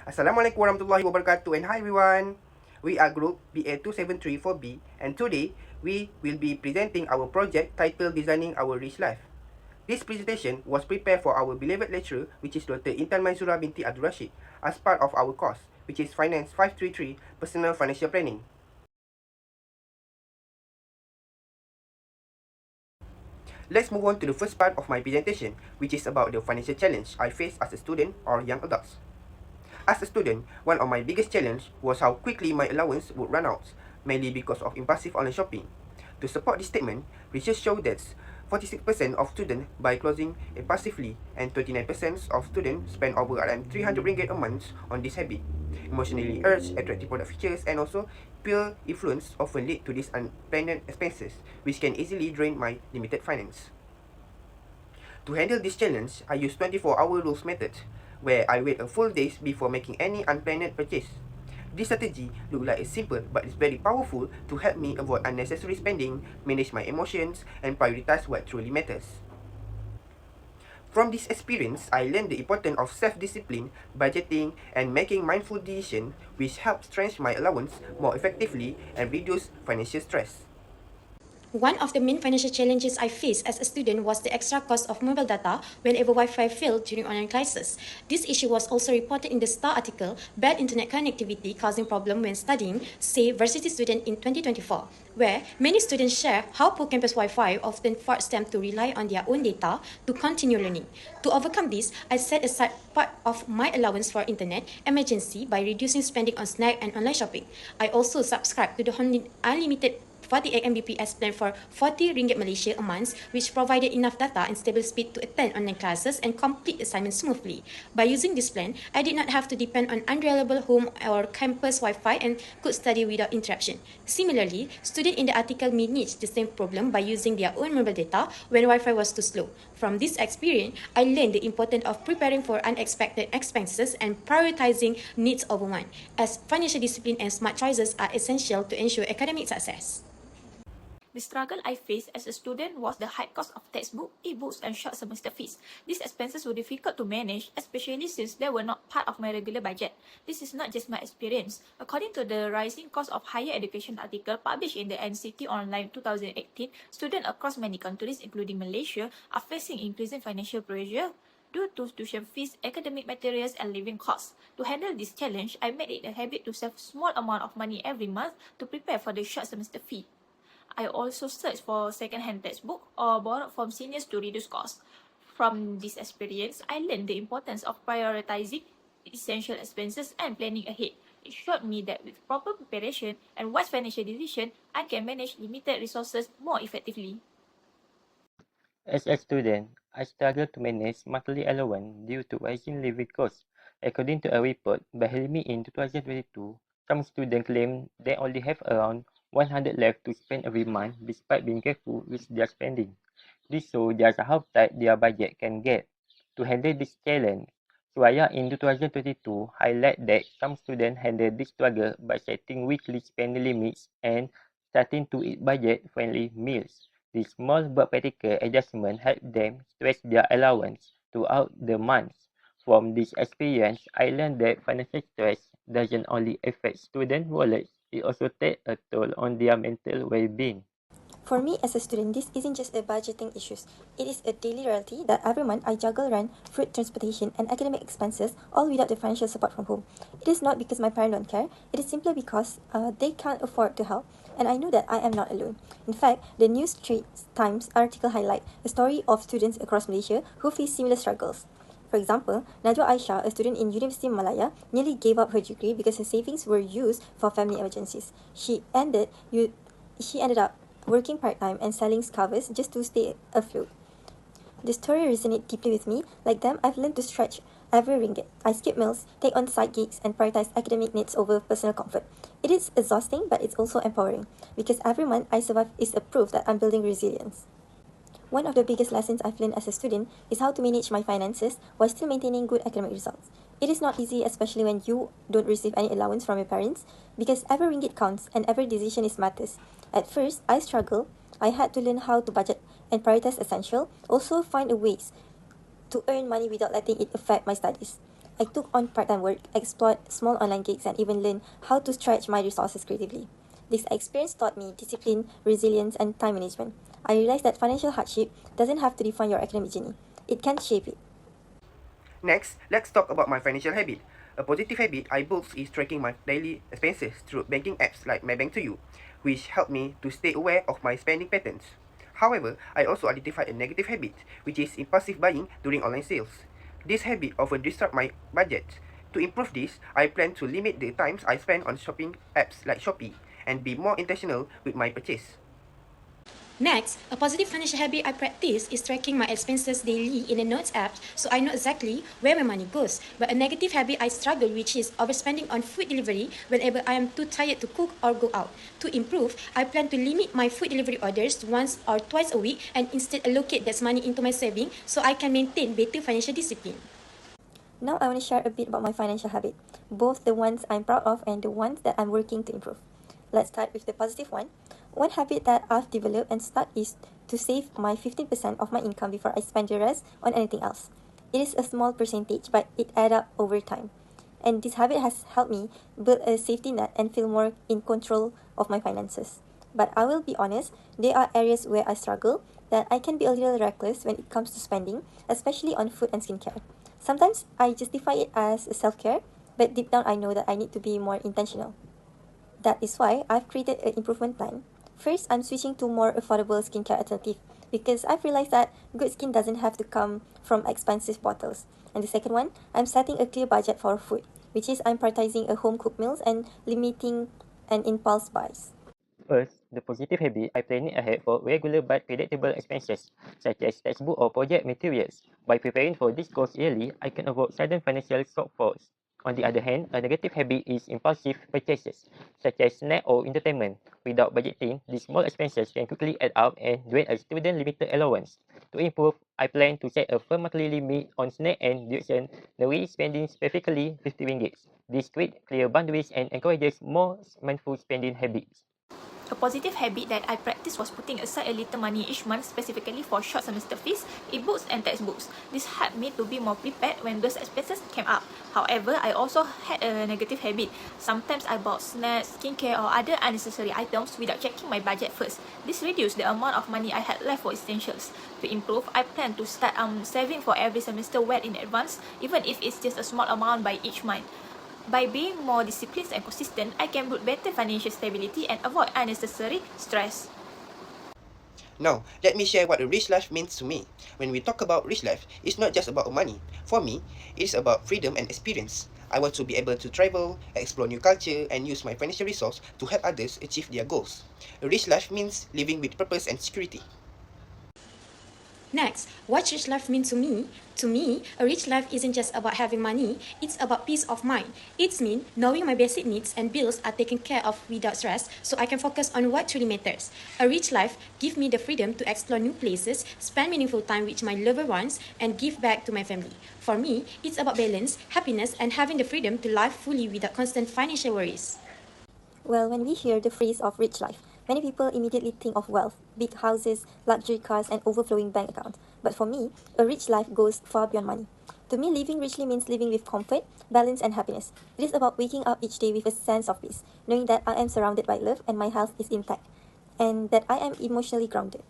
Assalamualaikum warahmatullahi wabarakatuh, and hi everyone. We are group BA2734B, and today we will be presenting our project titled Designing Our Rich Life. This presentation was prepared for our beloved lecturer, which is Dr. Intan Maizura Binti Abdul Rashid, as part of our course, which is FIN533 Personal Financial Planning. Let's move on to the first part of my presentation, which is about the financial challenge I face as a student or young adults. As a student, one of my biggest challenges was how quickly my allowance would run out, mainly because of impulsive online shopping. To support this statement, research showed that 46% of students buy clothing impulsively and 29% of students spend over around 300 ringgit a month on this habit. Emotionally urged, attractive product features and also peer influence often lead to these unplanned expenses, which can easily drain my limited finance. To handle this challenge, I use 24-hour rules method, where I wait a full day before making any unplanned purchase. This strategy looks like it's simple, but it's very powerful to help me avoid unnecessary spending, manage my emotions, and prioritize what truly matters. From this experience, I learned the importance of self-discipline, budgeting, and making mindful decisions, which helps stretch my allowance more effectively and reduce financial stress. One of the main financial challenges I faced as a student was the extra cost of mobile data whenever Wi-Fi failed during online classes. This issue was also reported in the Star article, Bad Internet Connectivity Causing Problem When Studying, say Varsity Student in 2024, where many students share how poor campus Wi-Fi often forced them to rely on their own data to continue learning. To overcome this, I set aside part of my allowance for internet emergency by reducing spending on snack and online shopping. I also subscribed to the unlimited 48 Mbps plan for 40 ringgit Malaysia a month, which provided enough data and stable speed to attend online classes and complete assignments smoothly. By using this plan, I did not have to depend on unreliable home or campus Wi-Fi and could study without interruption. Similarly, students in the article managed the same problem by using their own mobile data when Wi-Fi was too slow. From this experience, I learned the importance of preparing for unexpected expenses and prioritizing needs over want, as financial discipline and smart choices are essential to ensure academic success. The struggle I faced as a student was the high cost of textbook, e-books, and short semester fees. These expenses were difficult to manage, especially since they were not part of my regular budget. This is not just my experience. According to the Rising Cost of Higher Education article published in the NCT Online 2018, students across many countries, including Malaysia, are facing increasing financial pressure due to tuition fees, academic materials, and living costs. To handle this challenge, I made it a habit to save a small amount of money every month to prepare for the short semester fee. I also searched for second-hand textbook or borrowed from seniors to reduce costs. From this experience, I learned the importance of prioritizing essential expenses and planning ahead. It showed me that with proper preparation and wise financial decision, I can manage limited resources more effectively. As a student, I struggled to manage monthly allowance due to rising living costs. According to a report by Helmi in 2022, some students claim they only have around 100 left to spend every month despite being careful with their spending. This shows just how tight their budget can get. To handle this challenge, Suraya in 2022 highlighted that some students handle this struggle by setting weekly spending limits and starting to eat budget-friendly meals. This small but practical adjustment help them stretch their allowance throughout the months. From this experience, I learned that financial stress doesn't only affect student wallets, it also takes a toll on their mental well-being. For me as a student, this isn't just a budgeting issue. It is a daily reality that every month I juggle rent, food, transportation, and academic expenses, all without the financial support from home. It is not because my parents don't care, it is simply because they can't afford to help, and I know that I am not alone. In fact, the New Straits Times article highlight a story of students across Malaysia who face similar struggles. For example, Najwa Aisha, a student in University of Malaya, nearly gave up her degree because her savings were used for family emergencies. She ended up working part-time and selling covers just to stay afloat. The story resonated deeply with me. Like them, I've learned to stretch every ringgit. I skip meals, take on side gigs, and prioritize academic needs over personal comfort. It is exhausting, but it's also empowering, because every month I survive is a proof that I'm building resilience. One of the biggest lessons I've learned as a student is how to manage my finances while still maintaining good academic results. It is not easy, especially when you don't receive any allowance from your parents, because every ringgit counts and every decision is matters. At first, I struggled. I had to learn how to budget and prioritize essential, also find a ways to earn money without letting it affect my studies. I took on part-time work, explored small online gigs, and even learned how to stretch my resources creatively. This experience taught me discipline, resilience, and time management. I realized that financial hardship doesn't have to define your academic journey. It can shape it. Next, let's talk about my financial habit. A positive habit I built is tracking my daily expenses through banking apps like My Bank to You, which help me to stay aware of my spending patterns. However, I also identified a negative habit, which is impulsive buying during online sales. This habit often disrupts my budget. To improve this, I plan to limit the times I spend on shopping apps like Shopee and be more intentional with my purchase. Next, a positive financial habit I practice is tracking my expenses daily in a Notes app so I know exactly where my money goes. But a negative habit I struggle with is overspending on food delivery whenever I am too tired to cook or go out. To improve, I plan to limit my food delivery orders once or twice a week and instead allocate that money into my saving so I can maintain better financial discipline. Now I want to share a bit about my financial habit, both the ones I'm proud of and the ones that I'm working to improve. Let's start with the positive one. One habit that I've developed and stuck is to save my 15% of my income before I spend the rest on anything else. It is a small percentage, but it adds up over time. And this habit has helped me build a safety net and feel more in control of my finances. But I will be honest, there are areas where I struggle, that I can be a little reckless when it comes to spending, especially on food and skincare. Sometimes I justify it as self-care, but deep down I know that I need to be more intentional. That is why I've created an improvement plan. First, I'm switching to more affordable skincare alternative because I've realized that good skin doesn't have to come from expensive bottles. And the second one, I'm setting a clear budget for food, which is I'm prioritizing a home cooked meals and limiting an impulse buys. First, the positive habit I planning ahead for regular but predictable expenses, such as textbook or project materials. By preparing for this course yearly, I can avoid sudden financial shortfalls. On the other hand, a negative habit is impulsive purchases, such as snack or entertainment. Without budgeting, these small expenses can quickly add up and drain a student limited allowance. To improve, I plan to set a firm monthly limit on snack and discretionary spending, specifically 50 ringgit. This creates clear boundaries and encourages more mindful spending habits. A positive habit that I practiced was putting aside a little money each month specifically for short semester fees, e-books and textbooks. This helped me to be more prepared when those expenses came up. However, I also had a negative habit. Sometimes I bought snacks, skincare or other unnecessary items without checking my budget first. This reduced the amount of money I had left for essentials. To improve, I plan to start saving for every semester well in advance, even if it's just a small amount by each month. By being more disciplined and consistent, I can build better financial stability and avoid unnecessary stress. Now, let me share what a rich life means to me. When we talk about rich life, it's not just about money. For me, it's about freedom and experience. I want to be able to travel, explore new culture, and use my financial resource to help others achieve their goals. A rich life means living with purpose and security. Next, what rich life means to me? To me, a rich life isn't just about having money, it's about peace of mind. It's mean knowing my basic needs and bills are taken care of without stress so I can focus on what truly matters. A rich life gives me the freedom to explore new places, spend meaningful time with my loved ones, and give back to my family. For me, it's about balance, happiness, and having the freedom to live fully without constant financial worries. Well, when we hear the phrase of rich life, many people immediately think of wealth, big houses, luxury cars, and overflowing bank accounts. But for me, a rich life goes far beyond money. To me, living richly means living with comfort, balance, and happiness. It is about waking up each day with a sense of peace, knowing that I am surrounded by love and my health is intact, and that I am emotionally grounded.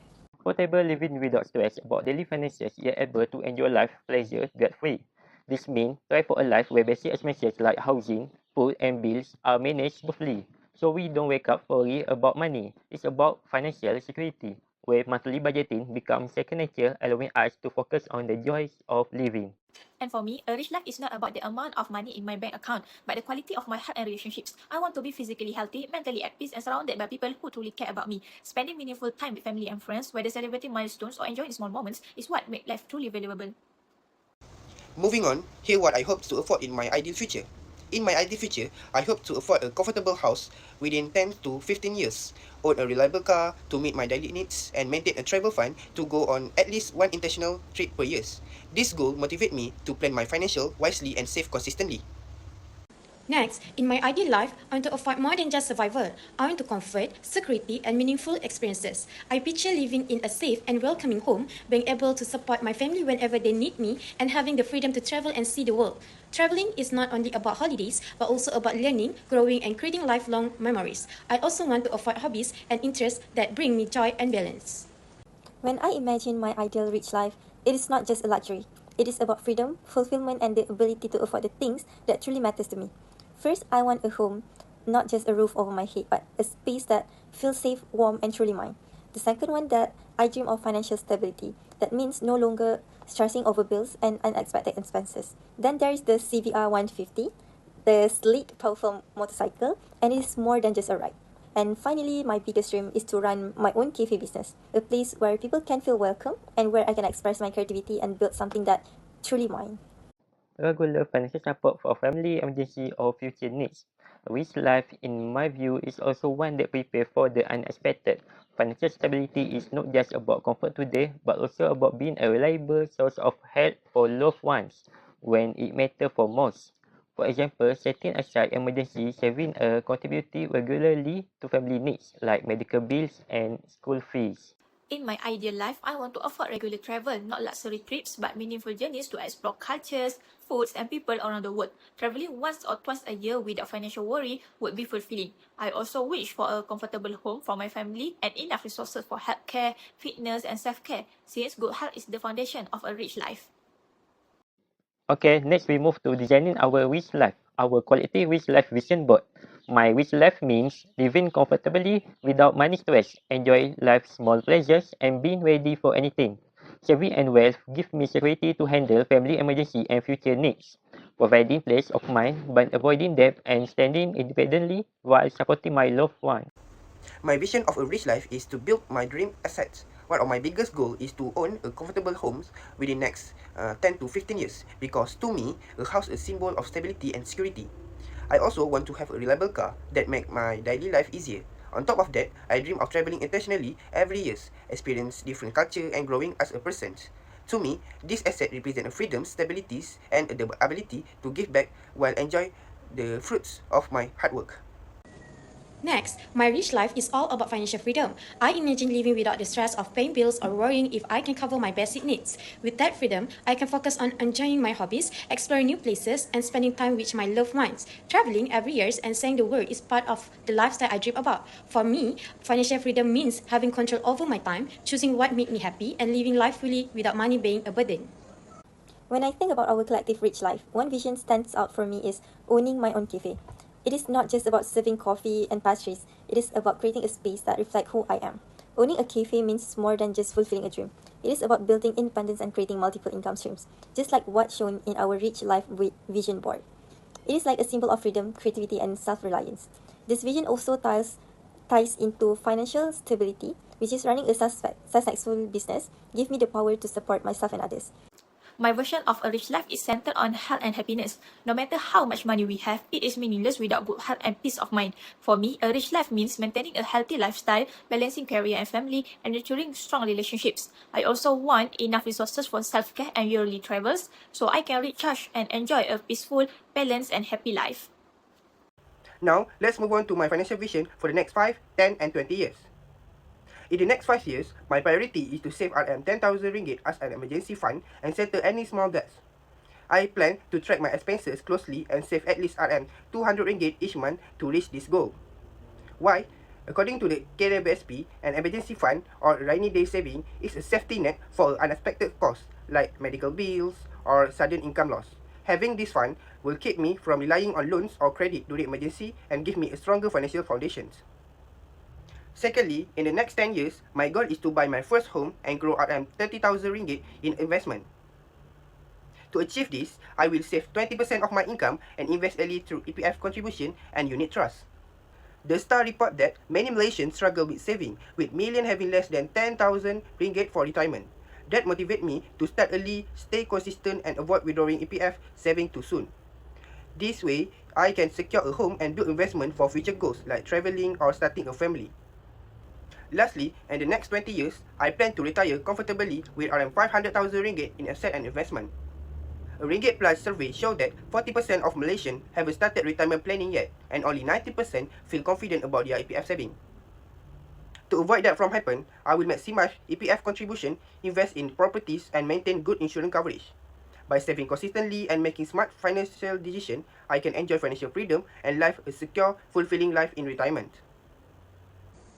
Comfortable living without stress about daily finances, yet able to enjoy life pleasure debt-free. This means try for a life where basic expenses like housing, food, and bills are managed smoothly. So we don't wake up worry about money. It's about financial security, where monthly budgeting becomes second nature, allowing us to focus on the joys of living. And for me, a rich life is not about the amount of money in my bank account, but the quality of my heart and relationships. I want to be physically healthy, mentally at peace, and surrounded by people who truly care about me. Spending meaningful time with family and friends, whether celebrating milestones or enjoying small moments, is what makes life truly valuable. Moving on, here what I hope to afford in my ideal future. In my ideal future, I hope to afford a comfortable house within 10 to 15 years, own a reliable car to meet my daily needs, and maintain a travel fund to go on at least one international trip per year. This goal motivates me to plan my financial wisely and save consistently. Next, in my ideal life, I want to afford more than just survival. I want to comfort, security, and meaningful experiences. I picture living in a safe and welcoming home, being able to support my family whenever they need me, and having the freedom to travel and see the world. Traveling is not only about holidays, but also about learning, growing, and creating lifelong memories. I also want to afford hobbies and interests that bring me joy and balance. When I imagine my ideal rich life, it is not just a luxury. It is about freedom, fulfillment, and the ability to afford the things that truly matters to me. First, I want a home, not just a roof over my head, but a space that feels safe, warm, and truly mine. The second one, that I dream of financial stability. That means no longer stressing over bills and unexpected expenses. Then there is the CVR 150, the sleek, powerful motorcycle, and it is more than just a ride. And finally, my biggest dream is to run my own cafe business, a place where people can feel welcome and where I can express my creativity and build something that truly mine. Regular financial support for family, emergency, or future needs. A rich life, in my view, is also one that prepares for the unexpected. Financial stability is not just about comfort today, but also about being a reliable source of help for loved ones when it matters for most. For example, setting aside emergency saving or contributing regularly to family needs like medical bills and school fees. In my ideal life, I want to afford regular travel, not luxury trips, but meaningful journeys to explore cultures, foods, and people around the world. Traveling once or twice a year without financial worry would be fulfilling. I also wish for a comfortable home for my family and enough resources for healthcare, fitness, and self-care, since good health is the foundation of a rich life. Okay, next we move to designing our rich life, our quality rich life vision board. My rich life means living comfortably without money stress, enjoy life's small pleasures, and being ready for anything. Saving and wealth give me security to handle family emergency and future needs, providing peace of mind by avoiding debt and standing independently while supporting my loved ones. My vision of a rich life is to build my dream assets. One of my biggest goals is to own a comfortable home within the next 10 to 15 years, because to me, a house is a symbol of stability and security. I also want to have a reliable car that make my daily life easier. On top of that, I dream of traveling internationally every year, experience different culture and growing as a person. To me, this asset represents freedom, stability, and the ability to give back while enjoy the fruits of my hard work. Next, my rich life is all about financial freedom. I imagine living without the stress of paying bills or worrying if I can cover my basic needs. With that freedom, I can focus on enjoying my hobbies, exploring new places, and spending time with my loved ones. Traveling every year and seeing the world is part of the lifestyle I dream about. For me, financial freedom means having control over my time, choosing what makes me happy, and living life fully without money being a burden. When I think about our collective rich life, one vision stands out for me is owning my own cafe. It is not just about serving coffee and pastries, it is about creating a space that reflects who I am. Owning a cafe means more than just fulfilling a dream. It is about building independence and creating multiple income streams, just like what's shown in our Rich Life Vision Board. It is like a symbol of freedom, creativity, and self-reliance. This vision also ties into financial stability, which is running a successful business, give me the power to support myself and others. My version of a rich life is centered on health and happiness. No matter how much money we have, it is meaningless without good health and peace of mind. For me, a rich life means maintaining a healthy lifestyle, balancing career and family, and nurturing strong relationships. I also want enough resources for self-care and yearly travels, so I can recharge and enjoy a peaceful, balanced, and happy life. Now, let's move on to my financial vision for the next 5, 10, and 20 years. In the next 5 years, my priority is to save RM10,000 ringgit as an emergency fund and settle any small debts. I plan to track my expenses closely and save at least RM200 ringgit each month to reach this goal. Why? According to the KWSP, an emergency fund or rainy day saving is a safety net for unexpected costs like medical bills or sudden income loss. Having this fund will keep me from relying on loans or credit during emergency and give me a stronger financial foundation. Secondly, in the next 10 years, my goal is to buy my first home and grow RM30,000 ringgit in investment. To achieve this, I will save 20% of my income and invest early through EPF contribution and unit trust. The Star report that many Malaysians struggle with saving, with millions having less than 10,000 ringgit for retirement. That motivates me to start early, stay consistent, and avoid withdrawing EPF saving too soon. This way, I can secure a home and build investment for future goals like travelling or starting a family. Lastly, in the next 20 years, I plan to retire comfortably with around 500,000 ringgit in asset and investment. A Ringgit Plus survey showed that 40% of Malaysians haven't started retirement planning yet, and only 90% feel confident about their EPF saving. To avoid that from happen, I will maximize EPF contribution, invest in properties, and maintain good insurance coverage. By saving consistently and making smart financial decisions, I can enjoy financial freedom and live a secure, fulfilling life in retirement.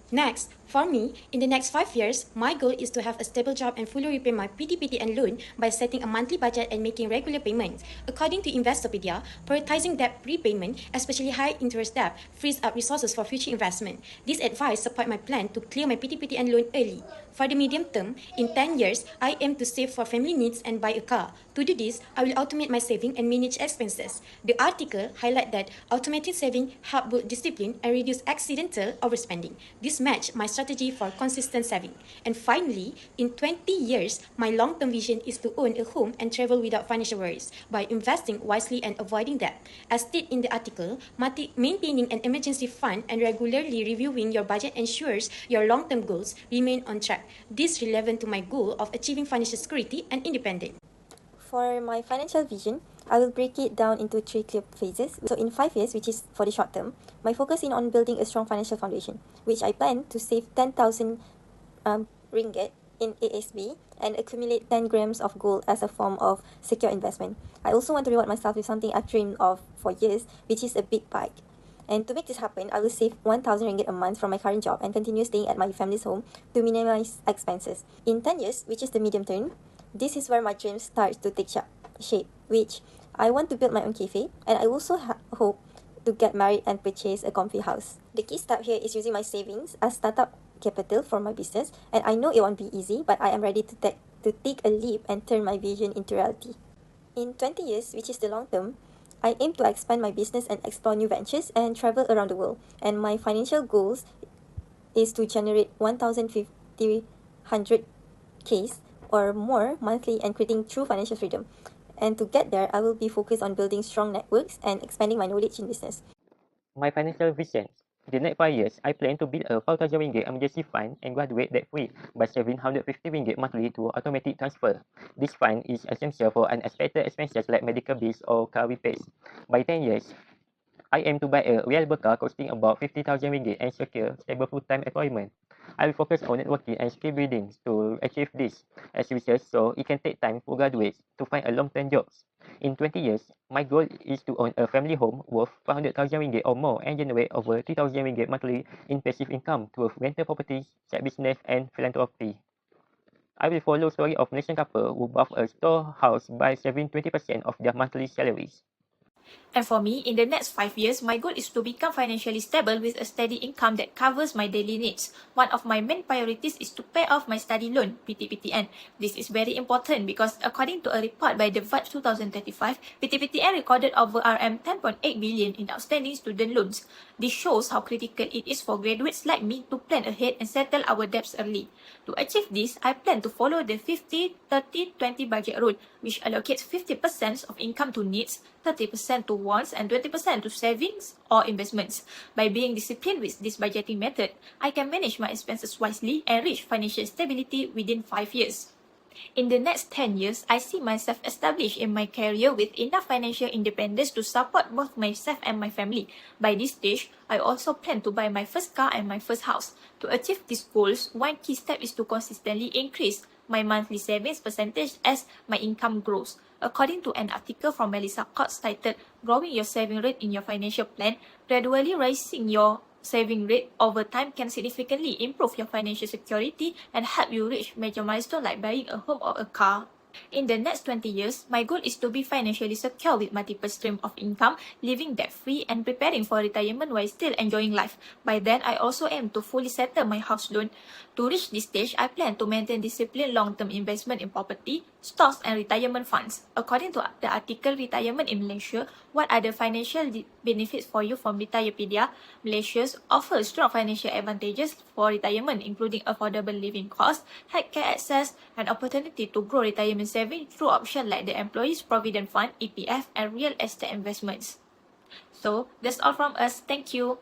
Next, for me, in the next 5 years, my goal is to have a stable job and fully repay my PTPT and loan by setting a monthly budget and making regular payments. According to Investopedia, prioritizing debt repayment, especially high interest debt, frees up resources for future investment. This advice supports my plan to clear my PTPT and loan early. For the medium term, in 10 years, I aim to save for family needs and buy a car. To do this, I will automate my saving and manage expenses. The article highlights that automating saving helps build discipline and reduce accidental overspending. This match my strategy for consistent saving. And finally, in 20 years, my long-term vision is to own a home and travel without financial worries by investing wisely and avoiding debt. As stated in the article, maintaining an emergency fund and regularly reviewing your budget ensures your long-term goals remain on track. This is relevant to my goal of achieving financial security and independence. For my financial vision, I will break it down into 3 clear phases. So in 5 years, which is for the short term, my focus is on building a strong financial foundation, which I plan to save 10,000 ringgit in ASB and accumulate 10 grams of gold as a form of secure investment. I also want to reward myself with something I've dreamed of for years, which is a big bike. And to make this happen, I will save 1,000 ringgit a month from my current job and continue staying at my family's home to minimize expenses. In 10 years, which is the medium term, this is where my dream starts to take shape, which I want to build my own cafe, and I also hope to get married and purchase a comfy house. The key step here is using my savings as startup capital for my business, and I know it won't be easy, but I am ready to take a leap and turn my vision into reality. In 20 years, which is the long term, I aim to expand my business and explore new ventures and travel around the world. And my financial goals is to generate 1,500 Ks or more monthly and creating true financial freedom. And to get there, I will be focused on building strong networks and expanding my knowledge in business. My financial vision. In the next 5 years, I plan to build a 5,000 ringgit emergency fund and graduate debt-free by saving 150 ringgit monthly to automatic transfer. This fund is essential for unexpected expenses like medical bills or car repairs. By 10 years, I aim to buy a reliable car costing about 50,000 ringgit and secure stable full-time employment. I will focus on networking and skill building to achieve this as research, so it can take time for graduates to find a long-term jobs. In 20 years, my goal is to own a family home worth 500,000 ringgit or more and generate over 3,000 ringgit monthly in passive income through rental properties, side business, and philanthropy. I will follow story of Malaysian couple who bought a storehouse by saving 20% of their monthly salaries. And for me, in the next 5 years, my goal is to become financially stable with a steady income that covers my daily needs. One of my main priorities is to pay off my study loan, PTPTN. This is very important because according to a report by the VAT 2035, PTPTN recorded over RM 10.8 billion in outstanding student loans. This shows how critical it is for graduates like me to plan ahead and settle our debts early. To achieve this, I plan to follow the 50-30-20 budget rule, which allocates 50% of income to needs, 30% to wants, and 20% to savings or investments. By being disciplined with this budgeting method, I can manage my expenses wisely and reach financial stability within 5 years. In the next 10 years, I see myself established in my career with enough financial independence to support both myself and my family. By this stage, I also plan to buy my first car and my first house. To achieve these goals, one key step is to consistently increase my monthly savings percentage as my income grows. According to an article from Melissa Coates titled Growing Your Saving Rate in Your Financial Plan, gradually raising your saving rate over time can significantly improve your financial security and help you reach major milestones like buying a home or a car. In the next 20 years, my goal is to be financially secure with multiple streams of income, living debt-free and preparing for retirement while still enjoying life. By then, I also aim to fully settle my house loan. To reach this stage, I plan to maintain disciplined long-term investment in property, stocks and retirement funds. According to the article Retirement in Malaysia, what are the financial benefits for you from Retirepedia? Malaysia offers strong financial advantages for retirement, including affordable living costs, healthcare access, and opportunity to grow retirement savings through options like the Employees Provident Fund, EPF, and real estate investments. So, that's all from us. Thank you.